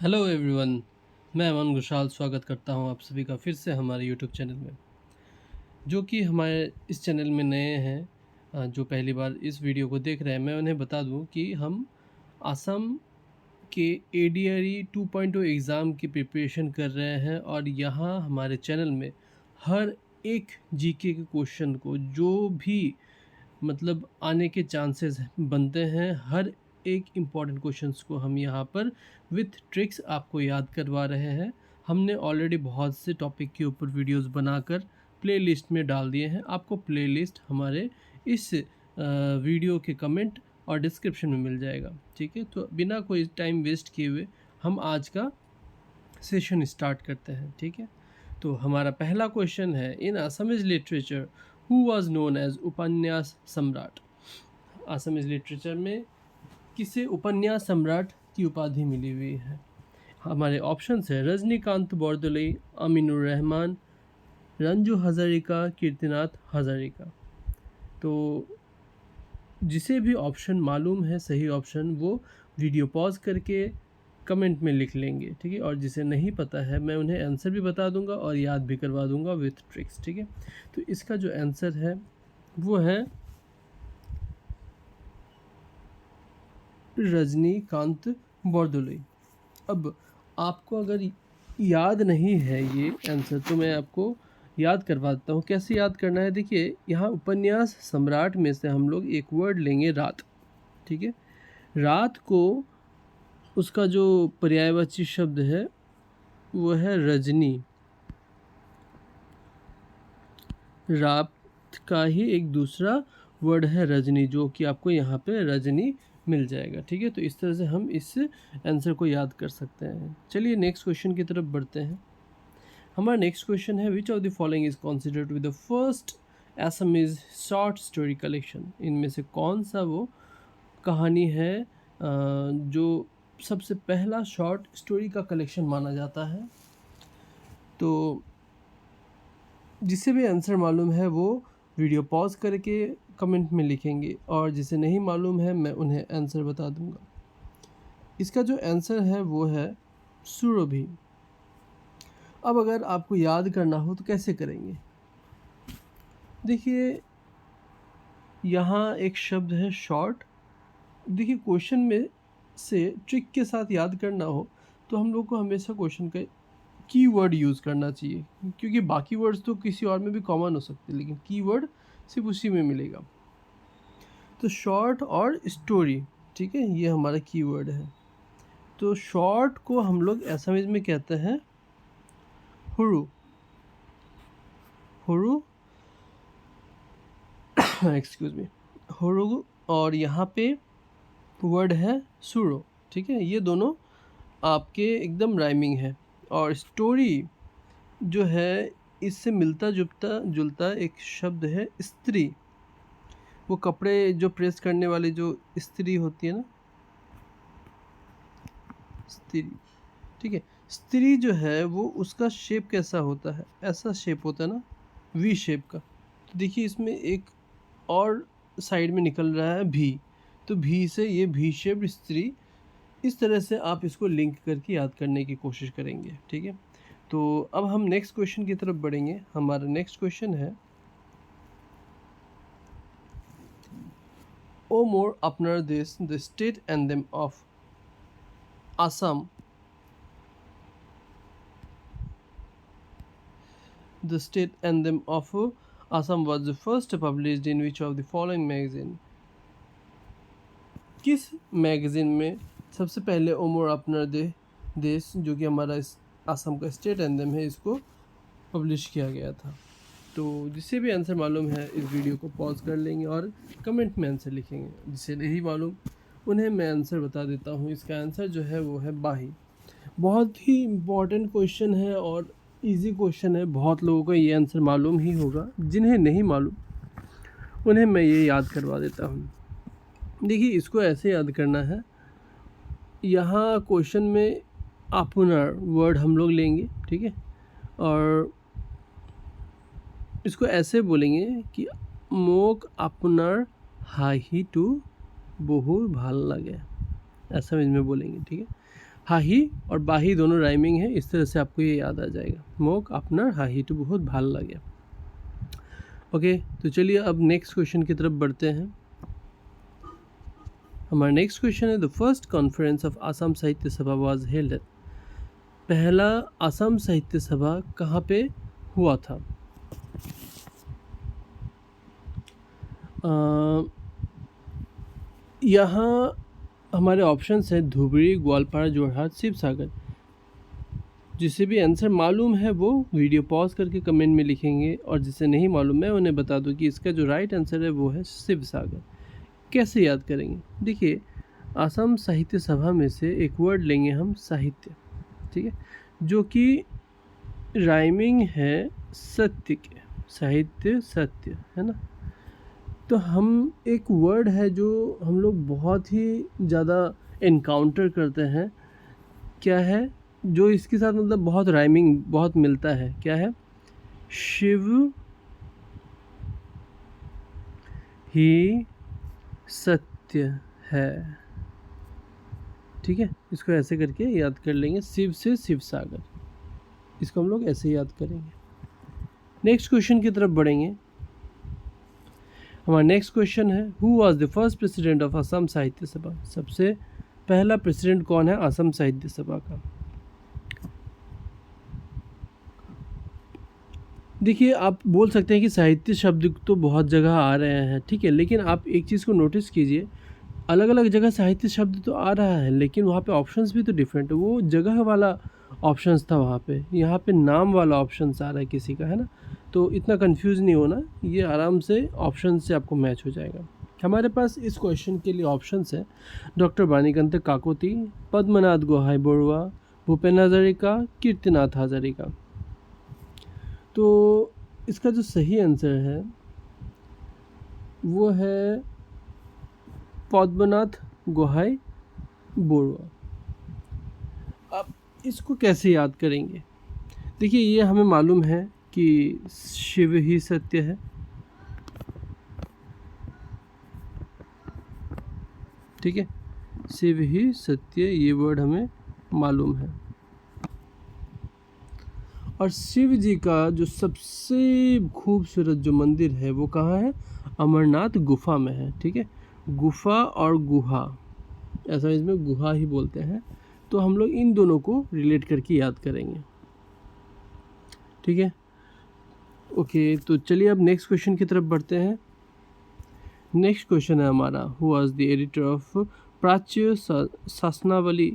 Hello everyone, मैं अमन गुशाल स्वागत करता हूं आप सभी का फिर से हमारे यूट्यूब चैनल में। जो कि हमारे इस चैनल में नए हैं, जो पहली बार इस वीडियो को देख रहे हैं, मैं उन्हें बता दूं कि हम असम के एडीआरई 2.0 एग्ज़ाम की प्रिपरेशन कर रहे हैं और यहाँ हमारे चैनल में हर एक जीके के क्वेश्चन को जो भी मतलब आने के चांसेस बनते हैं, हर एक इम्पॉर्टेंट क्वेश्चंस को हम यहाँ पर विथ ट्रिक्स आपको याद करवा रहे हैं। हमने ऑलरेडी बहुत से टॉपिक के ऊपर वीडियोस बनाकर प्लेलिस्ट में डाल दिए हैं। आपको प्लेलिस्ट हमारे इस वीडियो के कमेंट और डिस्क्रिप्शन में मिल जाएगा। ठीक है, तो बिना कोई टाइम वेस्ट किए हुए हम आज का सेशन स्टार्ट करते हैं। ठीक है, तो हमारा पहला क्वेश्चन है, in Assamese literature who was known as उपन्यास सम्राट। असमीज लिटरेचर में किसे उपन्यास सम्राट की उपाधि मिली हुई है? हमारे ऑप्शंस है रजनीकांत बोरदोलई, अमीनुर रहमान, रंजू हजारिका, कीर्तिनाथ हजारिका। तो जिसे भी ऑप्शन मालूम है सही ऑप्शन, वो वीडियो पॉज करके कमेंट में लिख लेंगे। ठीक है, और जिसे नहीं पता है मैं उन्हें आंसर भी बता दूंगा और याद भी करवा दूंगा विथ ट्रिक्स। ठीक है, तो इसका जो आंसर है वो है रजनीकांत बोरदोलई। अब आपको अगर याद नहीं है ये आंसर तो मैं आपको याद करवाता हूँ। कैसे याद करना है, देखिए यहाँ उपन्यास सम्राट में से हम लोग एक वर्ड लेंगे रात। ठीक है, रात को उसका जो पर्यायवाची शब्द है वो है रजनी। रात का ही एक दूसरा वर्ड है रजनी, जो कि आपको यहाँ पे रजनी मिल जाएगा। ठीक है, तो इस तरह से हम इस आंसर को याद कर सकते हैं। चलिए नेक्स्ट क्वेश्चन की तरफ बढ़ते हैं। हमारा नेक्स्ट क्वेश्चन है, which of the following is considered with the first Assamese short story collection. इनमें से कौन सा वो कहानी है जो सबसे पहला शॉर्ट स्टोरी का कलेक्शन माना जाता है? तो जिसे भी आंसर मालूम है वो वीडियो पॉज करके कमेंट में लिखेंगे, और जिसे नहीं मालूम है मैं उन्हें आंसर बता दूंगा। इसका जो आंसर है वो है सुरभि। अब अगर आपको याद करना हो तो कैसे करेंगे? देखिए यहाँ एक शब्द है शॉर्ट। देखिए क्वेश्चन में से ट्रिक के साथ याद करना हो तो हम लोग को हमेशा क्वेश्चन का कीवर्ड यूज़ करना चाहिए, क्योंकि बाकी वर्ड्स तो किसी और में भी कॉमन हो सकते हैं लेकिन कीवर्ड सिर्फ उसी में मिलेगा। तो शॉर्ट और स्टोरी, ठीक है, ये हमारा कीवर्ड है। तो शॉर्ट को हम लोग असमीज में कहते हैं हुरु। हुरु एक्सक्यूज मी, हुरु। और यहाँ पे वर्ड है सुरो। ठीक है, ये दोनों आपके एकदम राइमिंग है। और स्टोरी जो है इससे मिलता जुलता एक शब्द है स्त्री। वो कपड़े जो प्रेस करने वाली जो स्त्री होती है ना, स्त्री। ठीक है, स्त्री जो है वो उसका शेप कैसा होता है, ऐसा शेप होता है ना, वी शेप का। तो देखिए इसमें एक और साइड में निकल रहा है भी, तो भी से ये भी शेप्ड स्त्री। इस तरह से आप इसको लिंक करके याद करने की कोशिश करेंगे। ठीक है, तो अब हम नेक्स्ट क्वेश्चन की तरफ बढ़ेंगे। हमारा नेक्स्ट क्वेश्चन है, ओ मोर अपनर देश the state anthem of Assam. The state anthem of Assam was the first published in which of the following magazine? किस मैगज़ीन में सबसे पहले ओ मोर अपनर देश, जो कि हमारा इस असम का स्टेट एंथम है, इसको पब्लिश किया गया था? तो जिसे भी आंसर मालूम है इस वीडियो को पॉज कर लेंगे और कमेंट में आंसर लिखेंगे। जिसे नहीं मालूम उन्हें मैं आंसर बता देता हूँ। इसका आंसर जो है वो है बाही। बहुत ही इम्पॉर्टेंट क्वेश्चन है और इजी क्वेश्चन है। बहुत लोगों को ये आंसर मालूम ही होगा, जिन्हें नहीं मालूम उन्हें मैं ये याद करवा देता हूँ। देखिए इसको ऐसे याद करना है, यहाँ क्वेश्चन में अपनर वर्ड हम लोग लेंगे। ठीक है, और इसको ऐसे बोलेंगे कि मोक अपनर हाही टू बहु भाल लगे, ऐसा में बोलेंगे। ठीक है, हाही और बाही दोनों राइमिंग है, इस तरह से आपको ये याद आ जाएगा। मोक अपना हाही तो बहुत भाल लगे। ओके, तो चलिए अब नेक्स्ट क्वेश्चन की तरफ बढ़ते हैं। हमारा नेक्स्ट क्वेश्चन है, the first conference of Assam साहित्य सभा वाज हेल्ड एट। पहला आसाम साहित्य सभा कहाँ पे हुआ था? यहाँ हमारे ऑप्शंस है धुबरी, ग्वालपारा, जोरहाट, शिवसागर। जिसे भी आंसर मालूम है वो वीडियो पॉज करके कमेंट में लिखेंगे, और जिसे नहीं मालूम मैं उन्हें बता दूं कि इसका जो राइट आंसर है वो है शिवसागर। कैसे याद करेंगे? देखिए, आसाम साहित्य सभा में से एक वर्ड लेंगे हम साहित्य, ठीक है, जो कि राइमिंग है सत्य के, साहित्य सत्य है ना। तो हम एक वर्ड है जो हम लोग बहुत ही ज़्यादा एनकाउंटर करते हैं, क्या है जो इसके साथ मतलब बहुत राइमिंग बहुत मिलता है, क्या है? शिव ही सत्य है, ठीक है। इसको ऐसे करके याद कर लेंगे, शिव से शिवसागर, इसको हम लोग ऐसे याद करेंगे। नेक्स्ट क्वेश्चन की तरफ बढ़ेंगे। हमारा नेक्स्ट क्वेश्चन है, who was the first president of Assam Sahitya सभा? सबसे पहला प्रेसिडेंट कौन है असम साहित्य सभा का? देखिए, आप बोल सकते हैं कि साहित्य शब्द तो बहुत जगह आ रहे हैं, ठीक है, लेकिन आप एक चीज़ को नोटिस कीजिए, अलग अलग जगह साहित्य शब्द तो आ रहा है, लेकिन वहाँ पे ऑप्शंस भी तो डिफरेंट है। वो जगह वाला ऑप्शंस था वहाँ पे, यहाँ पे नाम वाला ऑप्शंस आ रहा है किसी का, है ना। तो इतना कंफ्यूज नहीं होना, ये आराम से ऑप्शन से आपको मैच हो जाएगा। हमारे पास इस क्वेश्चन के लिए ऑप्शंस है, डॉक्टर बाणीकांत काकोती, पद्मनाथ गोहाई बरुआ, भूपेन हजारिका, कीर्तिनाथ हजारिका। तो इसका जो सही आंसर है वो है पद्मनाथ गोहाई बरुआ। अब इसको कैसे याद करेंगे? देखिए, ये हमें मालूम है कि शिव ही सत्य है, ठीक है, शिव ही सत्य, ये वर्ड हमें मालूम है। और शिव जी का जो सबसे खूबसूरत जो मंदिर है वो कहाँ है? अमरनाथ गुफा में है, ठीक है। गुफा और गुहा, ऐसा इसमें गुहा ही बोलते हैं, तो हम लोग इन दोनों को रिलेट करके याद करेंगे, ठीक है। ओके, तो चलिए अब नेक्स्ट क्वेश्चन की तरफ बढ़ते हैं। नेक्स्ट क्वेश्चन है हमारा, who was the editor of Prachya Shasanavali?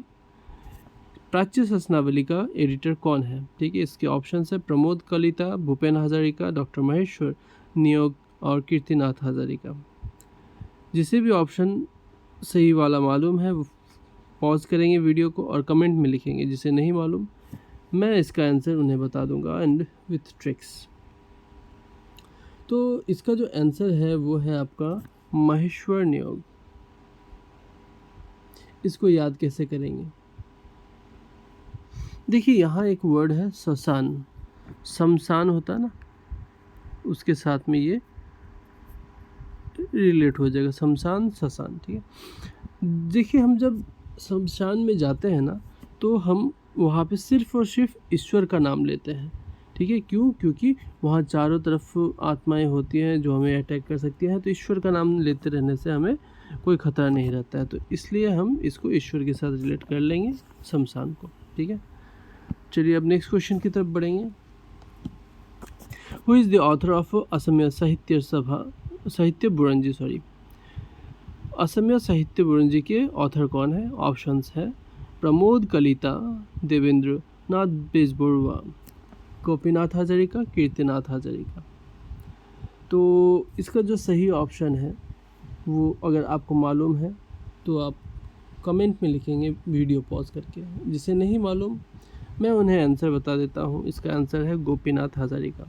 प्राच्य शासनावली का एडिटर कौन है? ठीक है, इसके ऑप्शन है प्रमोद कलिता, भूपेन हजारिका, डॉक्टर महेश्वर नियोग और कीर्तिनाथ हजारिका। जिसे भी ऑप्शन सही वाला मालूम है वो पॉज करेंगे वीडियो को और कमेंट में लिखेंगे, जिसे नहीं मालूम मैं इसका आंसर उन्हें बता दूंगा एंड विथ ट्रिक्स। तो इसका जो आंसर है वो है आपका महेश्वर नियोग। इसको याद कैसे करेंगे? देखिए, यहाँ एक वर्ड है शमशान, शमशान होता है ना, उसके साथ में ये रिलेट हो जाएगा, शमशान शमशान, ठीक है। देखिए, हम जब शमशान में जाते हैं ना तो हम वहाँ पे सिर्फ और सिर्फ ईश्वर का नाम लेते हैं, ठीक है। क्यों? क्योंकि वहाँ चारों तरफ आत्माएं होती हैं जो हमें अटैक कर सकती हैं, तो ईश्वर का नाम लेते रहने से हमें कोई खतरा नहीं रहता है, तो इसलिए हम इसको ईश्वर के साथ रिलेट कर लेंगे, शमशान को, ठीक है। चलिए अब नेक्स्ट क्वेश्चन की तरफ बढ़ेंगे। Who is the author of Assamiya Sahitya Sabha साहित्य बुरंजी, सॉरी, असमिया साहित्य बुरंजी के ऑथर कौन है? ऑप्शंस है प्रमोद कलिता, देवेंद्र नाथ बेजबरुआ, गोपीनाथ हजारिका, कीर्तिनाथ हजारिका। तो इसका जो सही ऑप्शन है वो अगर आपको मालूम है तो आप कमेंट में लिखेंगे वीडियो पॉज करके, जिसे नहीं मालूम मैं उन्हें आंसर बता देता हूँ। इसका आंसर है गोपीनाथ हजारिका।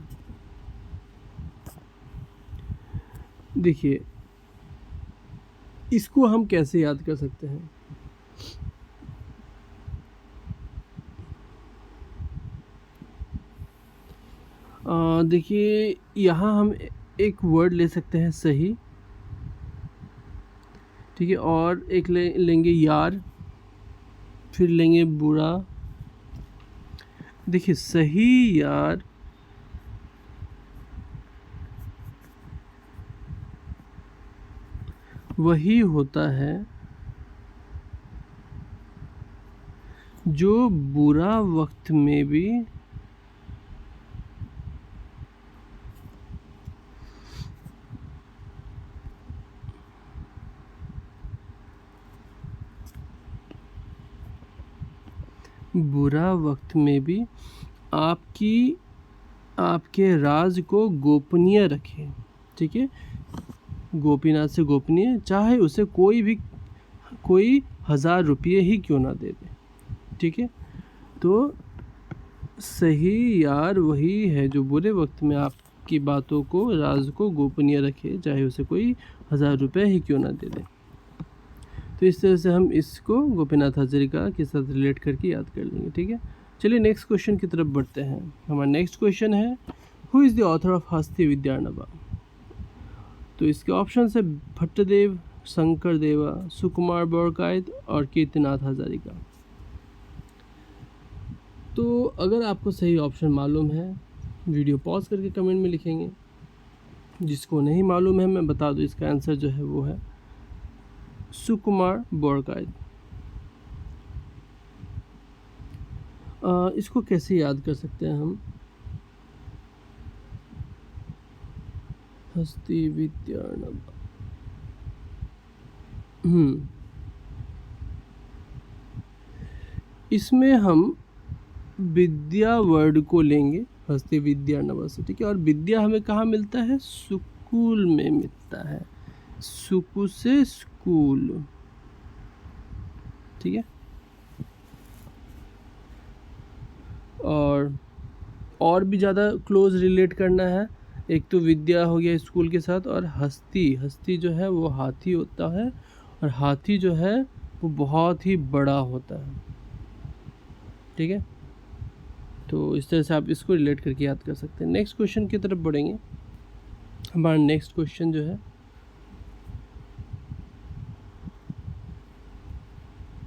देखिए, इसको हम कैसे याद कर सकते हैं? देखिए, यहाँ हम एक वर्ड ले सकते हैं सही, ठीक है, और एक लेंगे यार, फिर लेंगे बुरा। देखिए सही यार वही होता है जो बुरा वक्त में भी आपके राज को गोपनीय रखे। ठीक है, गोपीनाथ से गोपनीय, चाहे उसे कोई 1000 रुपये ही क्यों ना दे दे। ठीक है, तो सही यार वही है जो बुरे वक्त में आपकी बातों को, राज को गोपनीय रखे, चाहे उसे कोई 1000 रुपये ही क्यों ना दे दे। तो इस तरह से हम इसको गोपीनाथ हजारिका के साथ रिलेट करके याद कर लेंगे। ठीक है, चलिए नेक्स्ट क्वेश्चन की तरफ बढ़ते हैं। हमारा नेक्स्ट क्वेश्चन है who is the author of हस्ती विद्यार्णवा। तो इसके ऑप्शन है भट्टदेव, शंकर देवा, सुकुमार बोरकायत और कीर्तिनाथ हजारिका। तो अगर आपको सही ऑप्शन मालूम है वीडियो पॉज करके कमेंट में लिखेंगे। जिसको नहीं मालूम है मैं बता दूं, इसका आंसर जो है वो है सुकुमार बोरकायत। इसको कैसे याद कर सकते हैं हम? हस्ती विद्यार्णवा। इसमें हम विद्या वर्ड को लेंगे हस्ती विद्यार्णवा से। ठीक है, और विद्या हमें कहाँ मिलता है? स्कूल में मिलता है, सुकु से स्कूल। ठीक है, और भी ज़्यादा क्लोज रिलेट करना है। एक तो विद्या हो गया स्कूल के साथ, और हस्ती जो है वो हाथी होता है, और हाथी जो है वो बहुत ही बड़ा होता है। ठीक है, तो इस तरह से आप इसको रिलेट करके याद कर सकते हैं। नेक्स्ट क्वेश्चन की तरफ बढ़ेंगे। हमारा नेक्स्ट क्वेश्चन जो है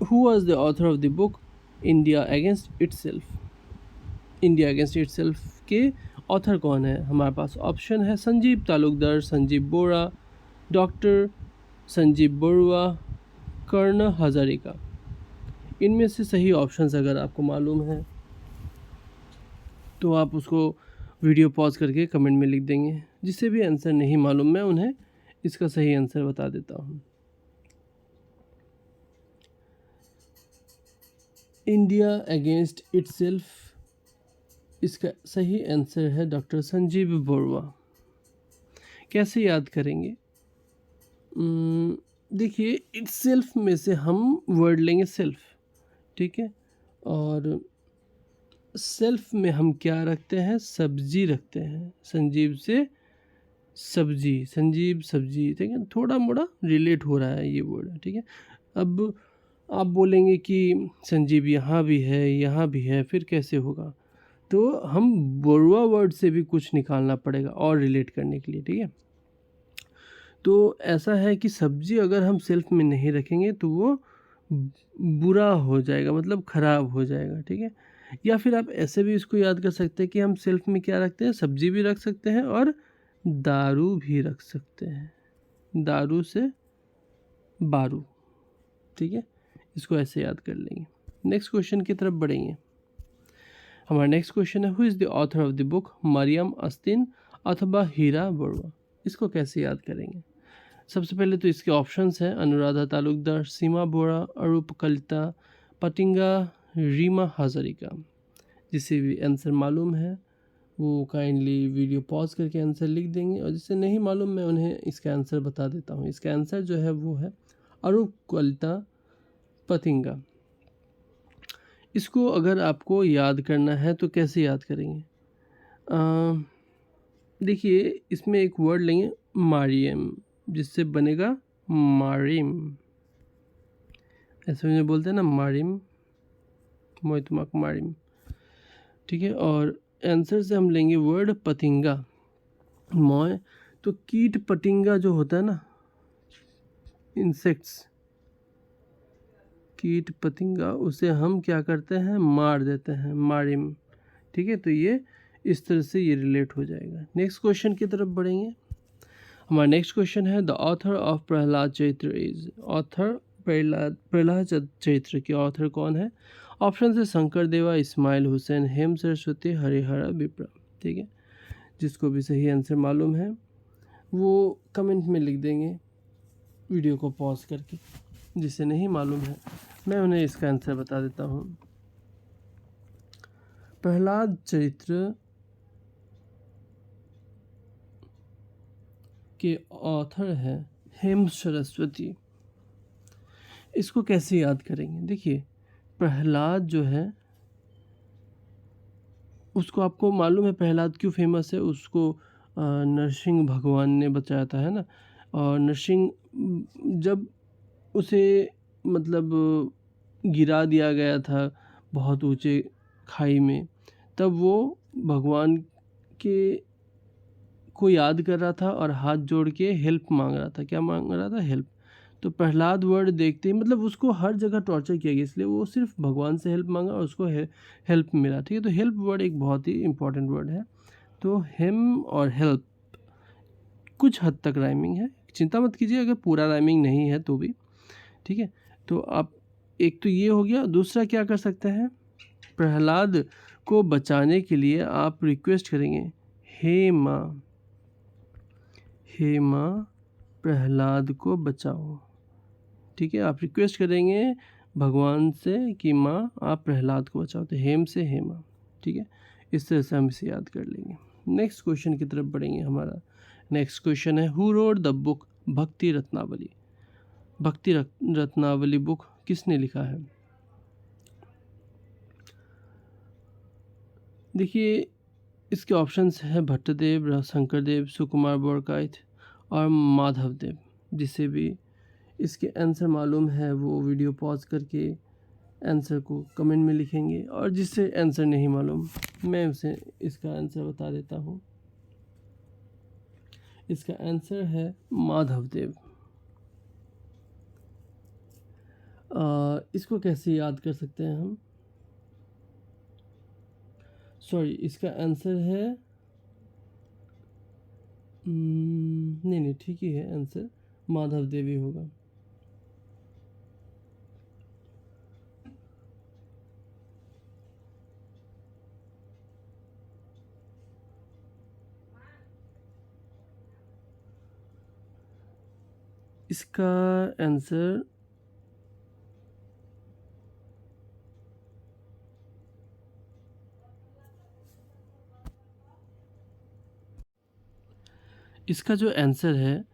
who was the author of the book India against itself. India against itself के ऑथर कौन है? हमारे पास ऑप्शन है संजीव तालुकदार, संजीव बोरा, डॉक्टर संजीव बरुआ, कर्ण हजारिका। इनमें से सही ऑप्शंस अगर आपको मालूम है तो आप उसको वीडियो पॉज करके कमेंट में लिख देंगे। जिसे भी आंसर नहीं मालूम मैं उन्हें इसका सही आंसर बता देता हूँ। इंडिया अगेंस्ट इटसेल्फ, इसका सही आंसर है डॉक्टर संजीव बरुआ। कैसे याद करेंगे? देखिए इटसेल्फ में से हम वर्ड लेंगे सेल्फ। ठीक है, और सेल्फ में हम क्या रखते हैं? सब्जी रखते हैं। संजीव से सब्जी, संजीव सब्जी। ठीक है, थोड़ा मोड़ा रिलेट हो रहा है ये वर्ड। ठीक है, अब आप बोलेंगे कि संजीव यहाँ भी है, फिर कैसे होगा? तो हम बरुआ वर्ड से भी कुछ निकालना पड़ेगा और रिलेट करने के लिए। ठीक है, तो ऐसा है कि सब्जी अगर हम सेल्फ में नहीं रखेंगे तो वो बुरा हो जाएगा, मतलब ख़राब हो जाएगा। ठीक है, या फिर आप ऐसे भी इसको याद कर सकते हैं कि हम सेल्फ में क्या रखते हैं? सब्जी भी रख सकते हैं और दारू भी रख सकते हैं, दारू से बारू। ठीक है, इसको ऐसे याद कर लेंगे। नेक्स्ट क्वेश्चन की तरफ बढ़ेंगे। हमारा नेक्स्ट क्वेश्चन है who is the author of the book Miriam Astin अथवा हीरा बरुआ। इसको कैसे याद करेंगे? सबसे पहले तो इसके ऑप्शंस हैं अनुराधा तालुकदार, सीमा बोरा, अरूप कलिता, पटिंगा, रीमा हजारिका। जिसे भी आंसर मालूम है वो काइंडली वीडियो पॉज करके आंसर लिख देंगे, और जिसे नहीं मालूम मैं उन्हें इसका आंसर बता देता हूँ। इसका आंसर जो है वो है अरूप कलिता, पतिंगा। इसको अगर आपको याद करना है तो कैसे याद करेंगे? देखिए इसमें एक वर्ड लेंगे मारियम, जिससे बनेगा मारिम। ऐसे में बोलते हैं ना मारिम, मोइतमक मारिम। ठीक है, और आंसर से हम लेंगे वर्ड पतिंगा, मोय। तो कीट पतिंगा जो होता है ना, इंसेक्ट्स, कीट पतंगा उसे हम क्या करते हैं, मार देते हैं, मारिम। ठीक है, तो ये इस तरह से ये रिलेट हो जाएगा। नेक्स्ट क्वेश्चन की तरफ बढ़ेंगे। हमारा नेक्स्ट क्वेश्चन है द ऑथर ऑफ प्रहलाद चरित्र इज। ऑथर प्रहलाद चरित्र के ऑथर कौन है? ऑप्शन है शंकर देवा, इस्माइल हुसैन, हेम सरस्वती, हरिहरा विप्रा। ठीक है, जिसको भी सही आंसर मालूम है वो कमेंट में लिख देंगे वीडियो को पॉज करके। जिसे नहीं मालूम है मैं उन्हें इसका आंसर बता देता हूँ। प्रहलाद चरित्र के ऑथर है हेम सरस्वती। इसको कैसे याद करेंगे? देखिए, प्रहलाद जो है उसको आपको मालूम है प्रहलाद क्यों फेमस है? उसको नरसिंह भगवान ने बचाया था, है ना। और नरसिंह जब उसे मतलब गिरा दिया गया था बहुत ऊंचे खाई में, तब वो भगवान के को याद कर रहा था और हाथ जोड़ के हेल्प मांग रहा था। क्या मांग रहा था? हेल्प। तो प्रहलाद वर्ड देखते ही मतलब उसको हर जगह टॉर्चर किया गया, इसलिए वो सिर्फ भगवान से हेल्प मांगा और उसको हेल्प मिला। ठीक है, तो हेल्प वर्ड एक बहुत ही इंपॉर्टेंट वर्ड है। तो हिम और हेल्प कुछ हद तक राइमिंग है, चिंता मत कीजिए अगर पूरा राइमिंग नहीं है तो भी। ठीक है, तो आप एक तो ये हो गया। दूसरा क्या कर सकते हैं, प्रहलाद को बचाने के लिए आप रिक्वेस्ट करेंगे, हे माँ, हे माँ प्रहलाद को बचाओ। ठीक है, आप रिक्वेस्ट करेंगे भगवान से कि माँ आप प्रहलाद को बचाओ, तो हेम से हे माँ। ठीक है, इस तरह से हम इसे याद कर लेंगे। नेक्स्ट क्वेश्चन की तरफ बढ़ेंगे। हमारा नेक्स्ट क्वेश्चन है हु रोट द बुक भक्ति रत्नावली। भक्ति रत्नावली बुक किसने लिखा है? देखिए, इसके ऑप्शंस हैं भट्टदेव, शंकरदेव, सुकुमार बोरकाइत और माधवदेव। जिसे भी इसके आंसर मालूम है वो वीडियो पॉज करके आंसर को कमेंट में लिखेंगे, और जिससे आंसर नहीं मालूम मैं उसे इसका आंसर बता देता हूँ। इसका आंसर है माधवदेव। इसको कैसे याद कर सकते हैं हम? सॉरी, इसका आंसर है नहीं ठीक ही है, आंसर माधवदेव ही होगा। इसका आंसर इसका जो आंसर है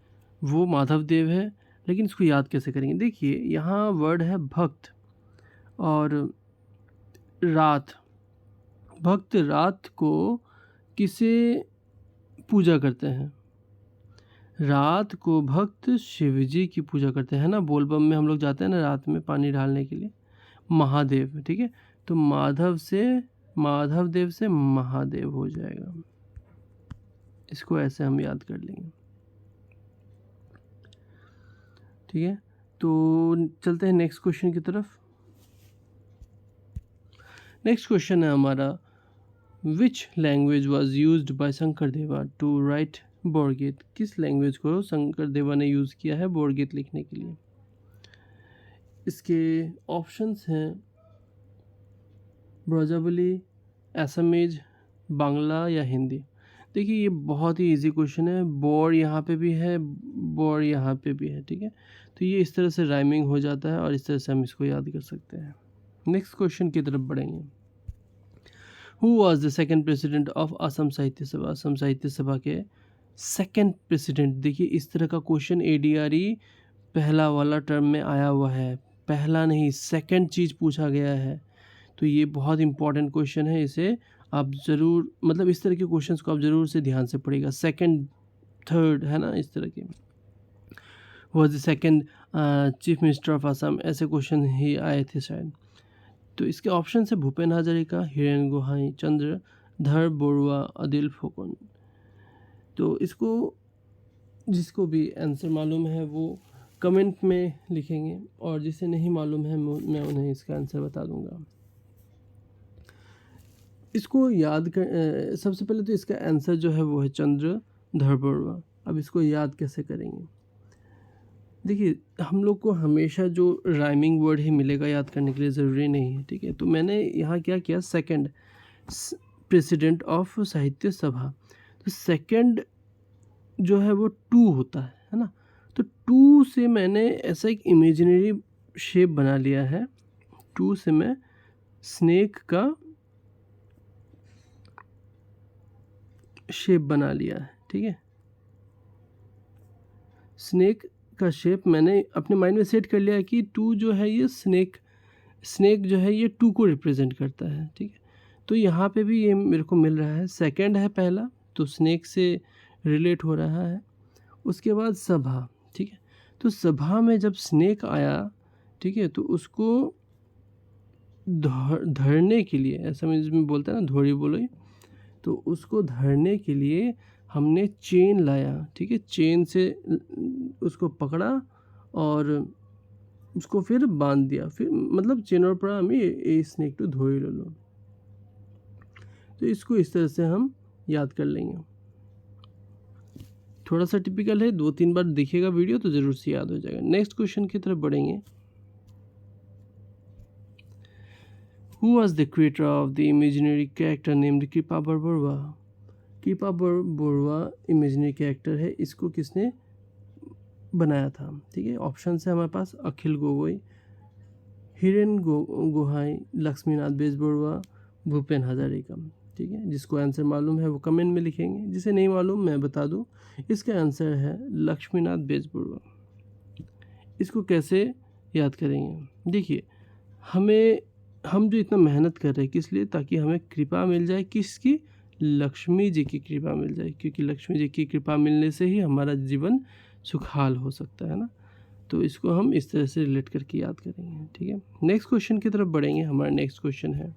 वो माधवदेव है। लेकिन इसको याद कैसे करेंगे? देखिए, यहाँ वर्ड है भक्त और रात। भक्त रात को किसे पूजा करते हैं? रात को भक्त शिव जी की पूजा करते हैं ना। बोलबम में हम लोग जाते हैं ना रात में पानी डालने के लिए, महादेव। ठीक है, तो माधवदेव से महादेव हो जाएगा। इसको ऐसे हम याद कर लेंगे। ठीक है, तो चलते हैं नेक्स्ट क्वेश्चन की तरफ। नेक्स्ट क्वेश्चन है हमारा which language was use by Shankar देवा टू राइट बोरगीत। किस लैंग्वेज को शंकर देवा ने यूज़ किया है बोरगीत लिखने के लिए? इसके ऑप्शंस हैं ब्रजावली, असमीज, बांग्ला या हिंदी। देखिए, ये बहुत ही इजी क्वेश्चन है। बोर यहाँ पे भी है, बोर यहाँ पे भी है। ठीक है, तो ये इस तरह से राइमिंग हो जाता है और इस तरह से हम इसको याद कर सकते हैं। नेक्स्ट क्वेश्चन की तरफ बढ़ेंगे। Who was the second president of Assam Sahitya सभा। असम साहित्य सभा के सेकेंड प्रेसिडेंट। देखिए, इस तरह का क्वेश्चन ADRE पहला वाला टर्म में आया हुआ है, पहला नहीं सेकेंड चीज़ पूछा गया है। तो ये बहुत इंपॉर्टेंट क्वेश्चन है, इसे आप ज़रूर मतलब इस तरह के क्वेश्चंस को आप ज़रूर से ध्यान से पढ़िएगा। सेकंड, थर्ड, है ना, इस तरह के। Was the second chief minister of Assam, ऐसे क्वेश्चन ही आए थे शायद। तो इसके ऑप्शन है भूपेन हजारिका, हिरेन गोहाई, चंद्रधर बरुआ, अदिल फुकन। तो इसको जिसको भी आंसर मालूम है वो कमेंट में लिखेंगे, और जिसे नहीं मालूम है मैं उन्हें इसका आंसर बता दूंगा। इसको याद कर सबसे पहले तो इसका आंसर जो है वो है चंद्रधर बरुआ। अब इसको याद कैसे करेंगे? देखिए, हम लोग को हमेशा जो राइमिंग वर्ड ही मिलेगा याद करने के लिए, ज़रूरी नहीं है, ठीक है। तो मैंने यहाँ क्या किया, सेकंड प्रेसिडेंट ऑफ साहित्य सभा, तो सेकंड जो है वो 2 होता है ना। तो 2 से मैंने ऐसा एक इमेजिनरी शेप बना लिया है। 2 से मैं स्नेक का शेप बना लिया है, ठीक है। स्नेक का शेप मैंने अपने माइंड में सेट कर लिया है कि 2 जो है ये स्नेक जो है ये 2 को रिप्रेजेंट करता है, ठीक है। तो यहाँ पे भी ये मेरे को मिल रहा है, सेकंड है पहला, तो स्नेक से रिलेट हो रहा है। उसके बाद सभा, ठीक है। तो सभा में जब स्नेक आया, ठीक है, तो उसको धरने के लिए, ऐसा में बोलते हैं ना, धोरी बोलो, तो उसको धरने के लिए हमने चेन लाया, ठीक है। चेन से उसको पकड़ा और उसको फिर बांध दिया, फिर मतलब चेन पड़ा हमें ए स्नेक टू धोई लो। तो इसको इस तरह से हम याद कर लेंगे। थोड़ा सा टिपिकल है, 2-3 बार देखिएगा वीडियो तो ज़रूर से याद हो जाएगा। नेक्स्ट क्वेश्चन की तरफ बढ़ेंगे। Who was the creator of the imaginary character named कृपा बरबरुआ? कृपा बरबरुआ इमेजिनरी कैरेक्टर है, इसको किसने बनाया था, ठीक है। ऑप्शन है हमारे पास अखिल गोगोई, हिरेन गोहाई, लक्ष्मीनाथ बेजबरुआ, भूपेन हजारिका, ठीक है। जिसको आंसर मालूम है वो कमेंट में लिखेंगे, जिसे नहीं मालूम मैं बता दूं, इसका आंसर है लक्ष्मीनाथ बेजबरुआ। इसको कैसे याद करेंगे? देखिए, हम जो इतना मेहनत कर रहे हैं किस लिए, ताकि हमें कृपा मिल जाए, किसकी? लक्ष्मी जी की कृपा मिल जाए, क्योंकि लक्ष्मी जी की कृपा मिलने से ही हमारा जीवन सुखहाल हो सकता है ना। तो इसको हम इस तरह से रिलेट करके याद करेंगे, ठीक है। नेक्स्ट क्वेश्चन की तरफ बढ़ेंगे। हमारा नेक्स्ट क्वेश्चन है,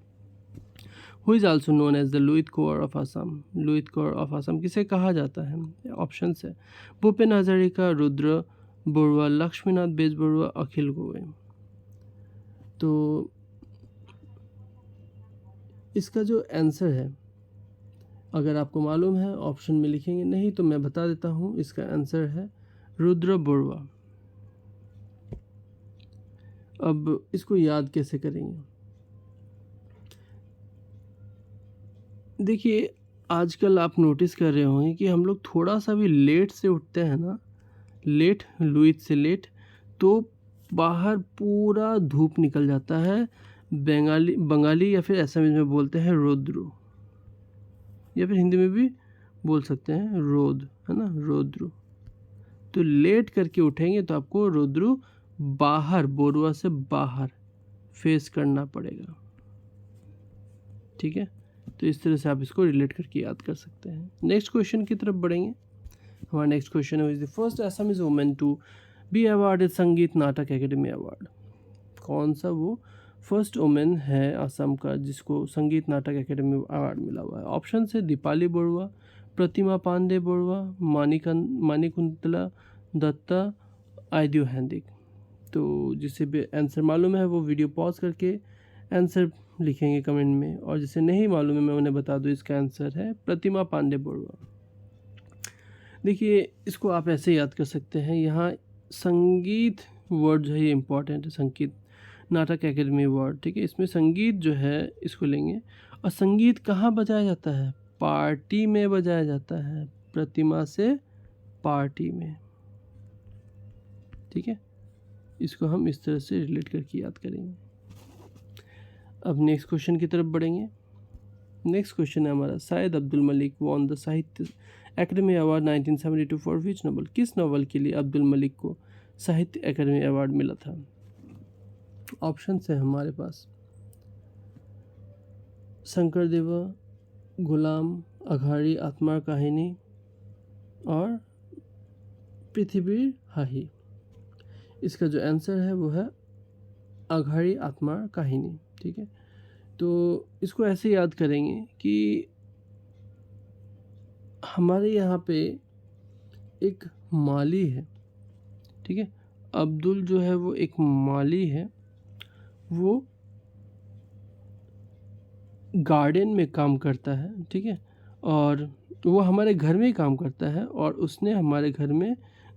who is also known as the Luit Konwar of Assam? Luit Konwar of Assam किसे कहा जाता है? ऑप्शन है भूपेन हजारिका, रुद्र बरुआ, लक्ष्मीनाथ बेजबरुआ, अखिल गोगोई। तो इसका जो आंसर है, अगर आपको मालूम है ऑप्शन में लिखेंगे, नहीं तो मैं बता देता हूँ, इसका आंसर है रुद्र बरुआ। अब इसको याद कैसे करेंगे? देखिए, आजकल आप नोटिस कर रहे होंगे कि हम लोग थोड़ा सा भी लेट से उठते हैं ना, लेट, लुइथ से लेट, तो बाहर पूरा धूप निकल जाता है। बंगाली या फिर असमीज में बोलते हैं रोद्रु, या फिर हिंदी में भी बोल सकते हैं रोद, है ना, रोद्रु। तो लेट करके उठेंगे तो आपको रोद्रु बाहर, बोरुआ से बाहर फेस करना पड़ेगा, ठीक है। तो इस तरह से आप इसको रिलेट करके याद कर सकते हैं। नेक्स्ट क्वेश्चन की तरफ बढ़ेंगे। हमारा नेक्स्ट क्वेश्चन है, is the first Assamese women to be awarded Sangeet Natak academy award? कौन सा वो फर्स्ट वुमेन है असम का जिसको संगीत नाटक एकेडमी अवार्ड मिला हुआ है? ऑप्शन है दीपाली बरुआ, प्रतिमा पांडे बरुआ, मानिकुंतला दत्ता, आइडियो हैंडिक। तो जिसे भी आंसर मालूम है वो वीडियो पॉज करके आंसर लिखेंगे कमेंट में, और जिसे नहीं मालूम है मैं उन्हें बता दूं, इसका आंसर है प्रतिमा पांडे बरुआ। देखिए, इसको आप ऐसे याद कर सकते हैं, यहाँ संगीत वर्ड जो है ये इम्पॉर्टेंट है, संगीत नाटक एकेडमी अवार्ड, ठीक है। इसमें संगीत जो है इसको लेंगे, और संगीत कहाँ बजाया जाता है? पार्टी में बजाया जाता है, प्रतिमा से पार्टी में, ठीक है। इसको हम इस तरह से रिलेट करके याद करेंगे। अब नेक्स्ट क्वेश्चन की तरफ बढ़ेंगे। नेक्स्ट क्वेश्चन है हमारा, शायद अब्दुल मलिक वॉन द साहित्य academy award 1972 for which novel? किस नॉवल के लिए अब्दुल मलिक को साहित्य एकेडमी अवार्ड मिला था? ऑप्शन है हमारे पास शंकर देवा, गुलाम, अघाड़ी आत्मा कहानी, और पृथ्वी हाही। इसका जो आंसर है वो है अघाड़ी आत्मा कहानी, ठीक है। तो इसको ऐसे याद करेंगे कि हमारे यहाँ पे एक माली है, ठीक है, अब्दुल जो है वो एक माली है, वो गार्डन में काम करता है, ठीक है, और वो हमारे घर में ही काम करता है, और उसने हमारे घर में,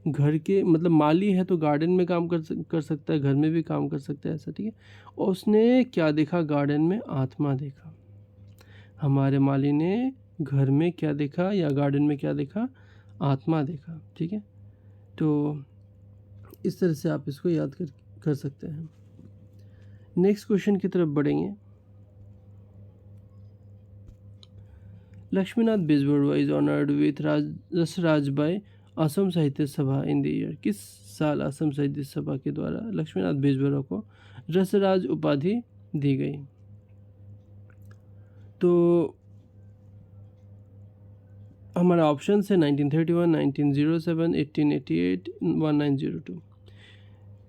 घर के मतलब माली है तो गार्डन में काम कर सकता है, घर में भी काम कर सकता है, ऐसा, ठीक है। और उसने क्या देखा? गार्डन में आत्मा देखा। हमारे माली ने घर में क्या देखा या गार्डन में क्या देखा? आत्मा देखा, ठीक है। तो इस तरह से आप इसको याद कर सकते हैं। नेक्स्ट क्वेश्चन की तरफ बढ़ेंगे। Lakshminath Bezbaroa is honoured with Rasaraj by Asam Sahitya Sabha in the year. किस साल असम साहित्य सभा के द्वारा लक्ष्मीनाथ बेजबरुआ को रसराज उपाधि दी गई? तो हमारा ऑप्शन है 1931, 1907, 1888, 1902।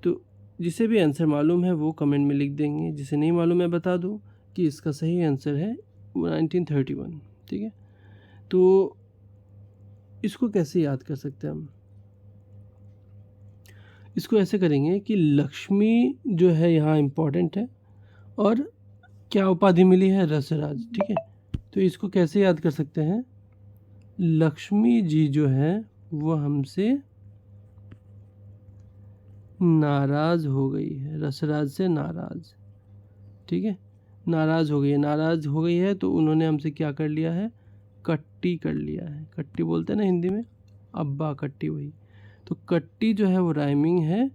तो जिसे भी आंसर मालूम है वो कमेंट में लिख देंगे, जिसे नहीं मालूम है बता दूं कि इसका सही आंसर है 1931, ठीक है। तो इसको कैसे याद कर सकते हैं हम? इसको ऐसे करेंगे कि लक्ष्मी जो है यहाँ इम्पोर्टेंट है, और क्या उपाधि मिली है? रसराज, ठीक है। तो इसको कैसे याद कर सकते हैं? लक्ष्मी जी जो है वो हमसे नाराज हो गई है, रसराज से नाराज, ठीक है, नाराज हो गई है, नाराज हो गई है तो उन्होंने हमसे क्या कर लिया है? कट्टी कर लिया है। कट्टी बोलते हैं ना हिंदी में, अब्बा कट्टी, वही। तो कट्टी जो है वो राइमिंग है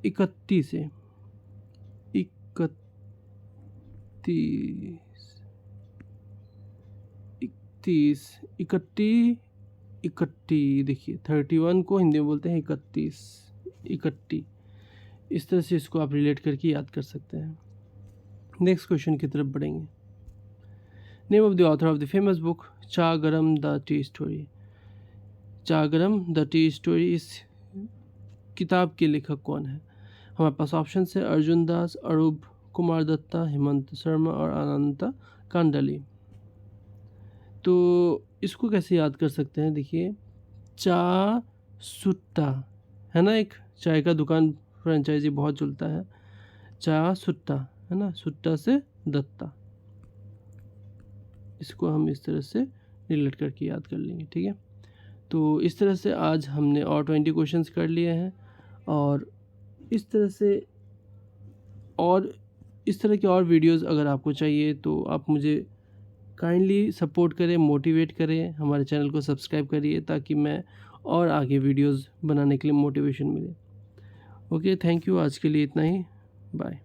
31 से, 31, 31, इकट्ठी, देखिए 31 को हिंदी में बोलते हैं 31, इकट्ठी। इस तरह से इसको आप रिलेट करके याद कर सकते हैं। नेक्स्ट क्वेश्चन की तरफ बढ़ेंगे। Name of the author of the famous book चा गरम द टी स्टोरी। चा गरम द टी स्टोरी, इस किताब के लेखक कौन है? हमारे पास ऑप्शन है अर्जुन दास, अरूप कुमार दत्ता, हेमंत शर्मा और अनंता कांडली। तो इसको कैसे याद कर सकते हैं? देखिए, चा सुट्टा है ना, एक चाय का दुकान फ्रेंचाइजी बहुत चलता है, चा सुट्टा है ना, सुट्टा से दत्ता। इसको हम इस तरह से रिलेट करके याद कर लेंगे, ठीक है। तो इस तरह से आज हमने और 20 क्वेश्चंस कर लिए हैं, और इस तरह से और इस तरह के और वीडियोस अगर आपको चाहिए तो आप मुझे काइंडली सपोर्ट करें, मोटिवेट करें, हमारे चैनल को सब्सक्राइब करिए ताकि मैं और आगे वीडियोस बनाने के लिए मोटिवेशन मिले। ओके, थैंक यू, आज के लिए इतना ही, बाय।